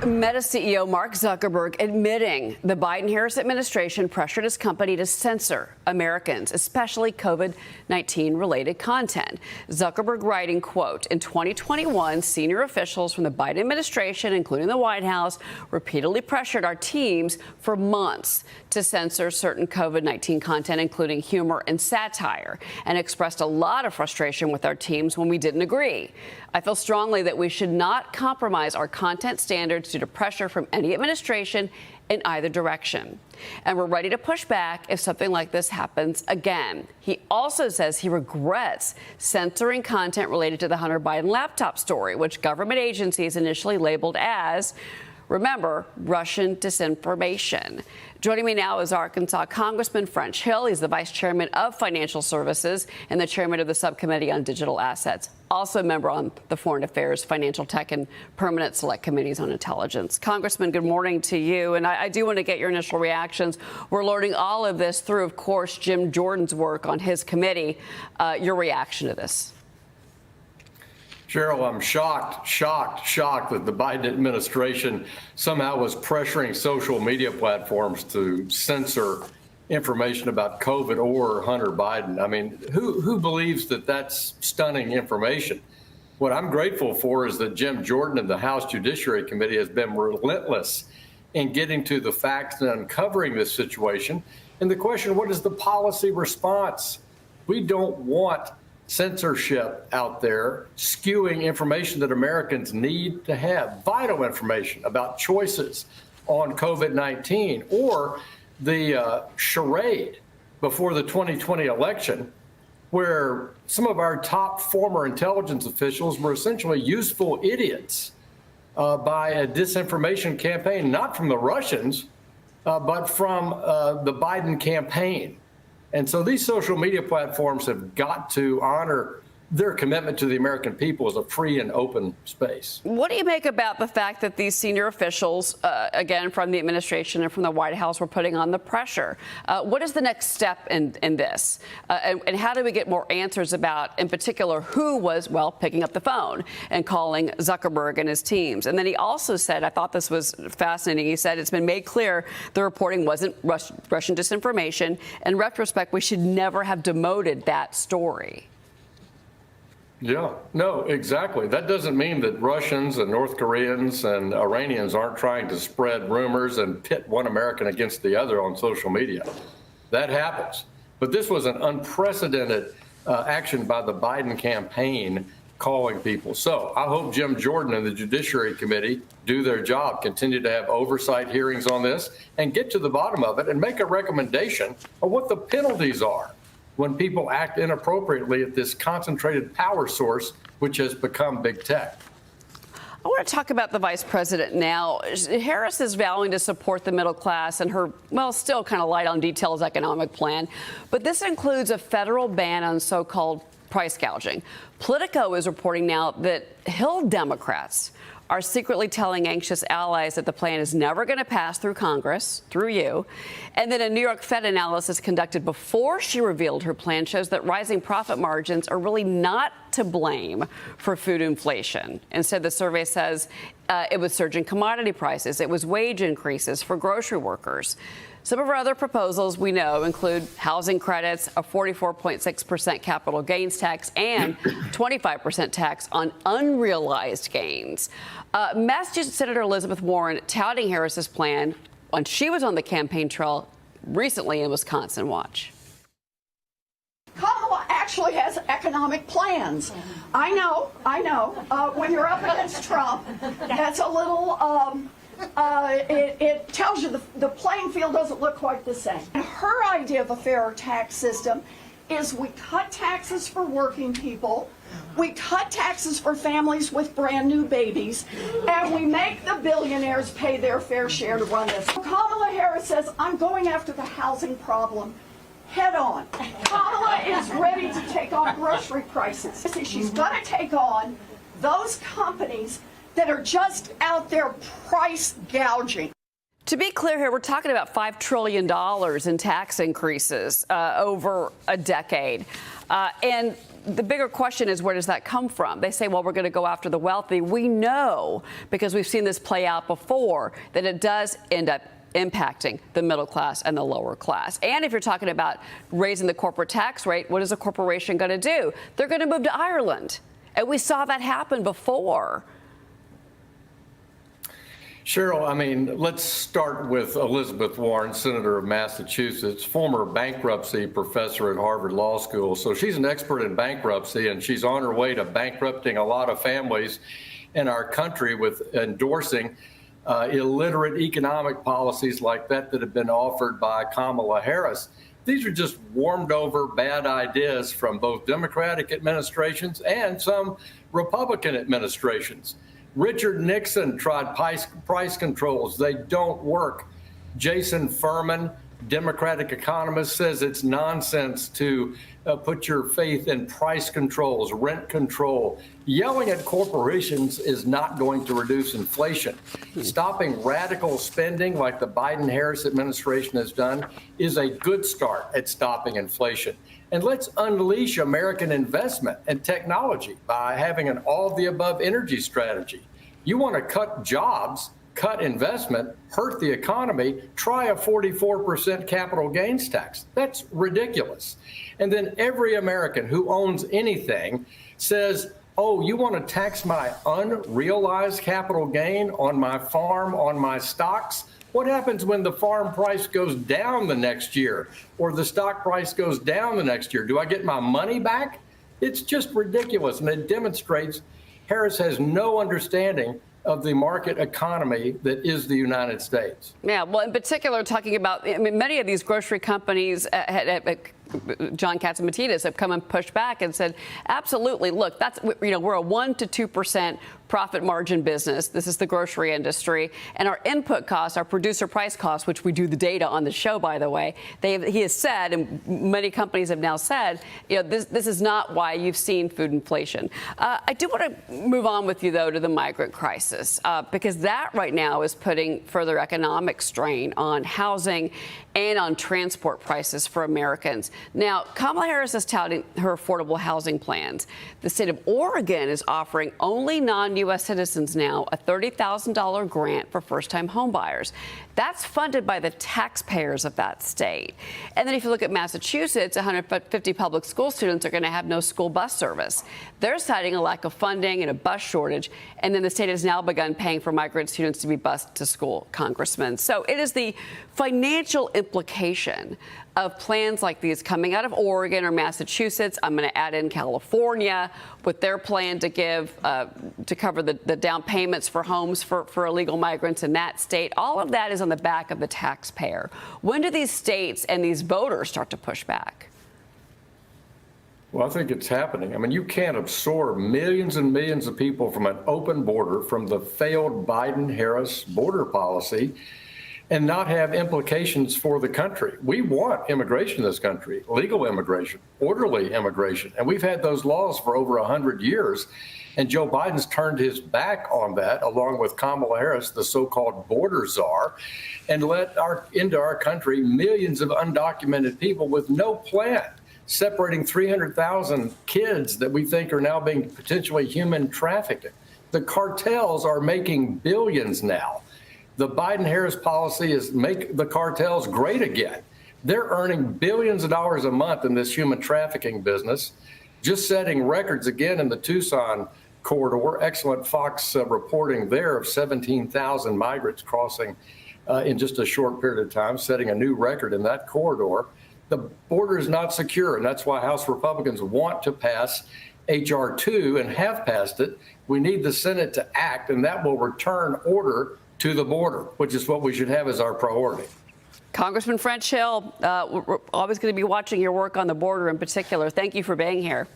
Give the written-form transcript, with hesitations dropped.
Meta CEO Mark Zuckerberg admitting the Biden-Harris administration pressured his company to censor Americans, especially COVID-19 related content. Zuckerberg writing, quote, in 2021, senior officials from the Biden administration, including the White House, repeatedly pressured our teams for months to censor certain COVID-19 content, including humor and satire, and expressed a lot of frustration with our teams when we didn't agree. I feel strongly that we should not compromise our content standards due to pressure from any administration in either direction. And we're ready to push back if something like this happens again. He also says he regrets censoring content related to the Hunter Biden laptop story, which government agencies initially labeled as, remember, Russian disinformation. Joining me now is Arkansas Congressman French Hill. He's the Vice Chairman of Financial Services and the Chairman of the Subcommittee on Digital Assets. Also a member on the Foreign Affairs, Financial Tech, and Permanent Select Committees on Intelligence. Congressman, good morning to you. And I do want to get your initial reactions. We're learning all of this through, of course, Jim Jordan's work on his committee. Your reaction to this? Cheryl, I'm shocked that the Biden administration somehow was pressuring social media platforms to censor information about COVID or Hunter Biden. I mean, who believes that that's stunning information? What I'm grateful for is that Jim Jordan of the House Judiciary Committee has been relentless in getting to the facts and uncovering this situation. And the question, what is the policy response? We don't want censorship out there skewing information that Americans need to have, vital information about choices on COVID-19 or the charade before the 2020 election, where some of our top former intelligence officials were essentially useful idiots by a disinformation campaign, not from the Russians, but from the Biden campaign. And so these social media platforms have got to honor their commitment to the American people as a free and open space. What do you make about the fact that these senior officials, again, from the administration and from the White House, were putting on the pressure? What is the next step in this? And how do we get more answers about, in particular, who was, well, picking up the phone and calling Zuckerberg and his teams? And then he also said, I thought this was fascinating, he said, it's been made clear the reporting wasn't Russian disinformation. In retrospect, we should never have demoted that story. Yeah, no, exactly. That doesn't mean that Russians and North Koreans and Iranians aren't trying to spread rumors and pit one American against the other on social media. That happens. But this was an unprecedented action by the Biden campaign calling people. So I hope Jim Jordan and the Judiciary Committee do their job, continue to have oversight hearings on this and get to the bottom of it and make a recommendation of what the penalties are when people act inappropriately at this concentrated power source, which has become big tech. I want to talk about the vice president now. Harris is vowing to support the middle class and her, well, still kind of light on details economic plan. But this includes a federal ban on so-called price gouging. Politico is reporting now that Hill Democrats are secretly telling anxious allies that the plan is never going to pass through Congress, through you. And then a New York Fed analysis conducted before she revealed her plan shows that rising profit margins are really not to blame for food inflation. Instead, the survey says it was surging commodity prices. It was wage increases for grocery workers. Some of our other proposals we know include housing credits, a 44.6% capital gains tax, and 25% tax on unrealized gains. Massachusetts Senator Elizabeth Warren touting Harris's plan when she was on the campaign trail recently in Wisconsin. Watch. Kamala actually has economic plans. I know. When you're up against Trump, that's a little... it tells you the playing field doesn't look quite the same. And her idea of a fairer tax system is we cut taxes for working people, we cut taxes for families with brand new babies, and we make the billionaires pay their fair share to run this. Kamala Harris says, I'm going after the housing problem head on. Kamala is ready to take on grocery prices. She's going to take on those companies that are just out there price gouging. To be clear here, we're talking about $5 trillion in tax increases over a decade. And the bigger question is, where does that come from? They say, well, we're going to go after the wealthy. We know, because we've seen this play out before, that it does end up impacting the middle class and the lower class. And if you're talking about raising the corporate tax rate, what is a corporation going to do? They're going to move to Ireland. And we saw that happen before. Cheryl, I mean, let's start with Elizabeth Warren, Senator of Massachusetts, former bankruptcy professor at Harvard Law School. So she's an expert in bankruptcy, and she's on her way to bankrupting a lot of families in our country with endorsing illiterate economic policies like that have been offered by Kamala Harris. These are just warmed over bad ideas from both Democratic administrations and some Republican administrations. Richard Nixon tried price controls. They don't work. Jason Furman, Democratic economist, says it's nonsense to put your faith in price controls, rent control. Yelling at corporations is not going to reduce inflation. Stopping radical spending like the Biden-Harris administration has done is a good start at stopping inflation. And let's unleash American investment and technology by having an all-of-the-above energy strategy. You want to cut jobs, cut investment, hurt the economy, try a 44% capital gains tax. That's ridiculous. And then every American who owns anything says, oh, you want to tax my unrealized capital gain on my farm, on my stocks? What happens when the farm price goes down the next year or the stock price goes down the next year? Do I get my money back? It's just ridiculous. And it demonstrates Harris has no understanding of the market economy that is the United States. Yeah, well, in particular, talking about, I mean, many of these grocery companies, John Catsimatidis, have come and pushed back and said, absolutely, look, that's, we're a 1% to 2% profit margin business. This is the grocery industry. And our input costs, our producer price costs, which we do the data on the show, by the way, he has said, and many companies have now said, this is not why you've seen food inflation. I do want to move on with you, though, to the migrant crisis, because that right now is putting further economic strain on housing and on transport prices for Americans. Now, Kamala Harris is touting her affordable housing plans. The state of Oregon is offering only non-U.S. citizens now a $30,000 grant for first-time homebuyers. That's funded by the taxpayers of that state. And then if you look at Massachusetts, 150 public school students are going to have no school bus service. They're citing a lack of funding and a bus shortage. And then the state has now begun paying for migrant students to be bused to school, Congressman. So it is the financial implication of plans like these coming out of Oregon or Massachusetts. I'm going to add in California with their plan to give to cover the down payments for homes for illegal migrants in that state. All of that is on the back of the taxpayer. When do these states and these voters start to push back? Well, I think it's happening. I mean, you can't absorb millions and millions of people from an open border, from the failed Biden-Harris border policy, and not have implications for the country. We want immigration in this country, legal immigration, orderly immigration. And we've had those laws for over 100 years. And Joe Biden's turned his back on that, along with Kamala Harris, the so-called border czar, and let into our country millions of undocumented people with no plan, separating 300,000 kids that we think are now being potentially human trafficked. The cartels are making billions now. The Biden-Harris policy is make the cartels great again. They're earning billions of dollars a month in this human trafficking business, just setting records again in the Tucson corridor. Excellent Fox reporting there of 17,000 migrants crossing in just a short period of time, setting a new record in that corridor. The border is not secure, and that's why House Republicans want to pass H.R. 2 and have passed it. We need the Senate to act, and that will return order to the border, which is what we should have as our priority. Congressman French Hill, we're always going to be watching your work on the border in particular. Thank you for being here.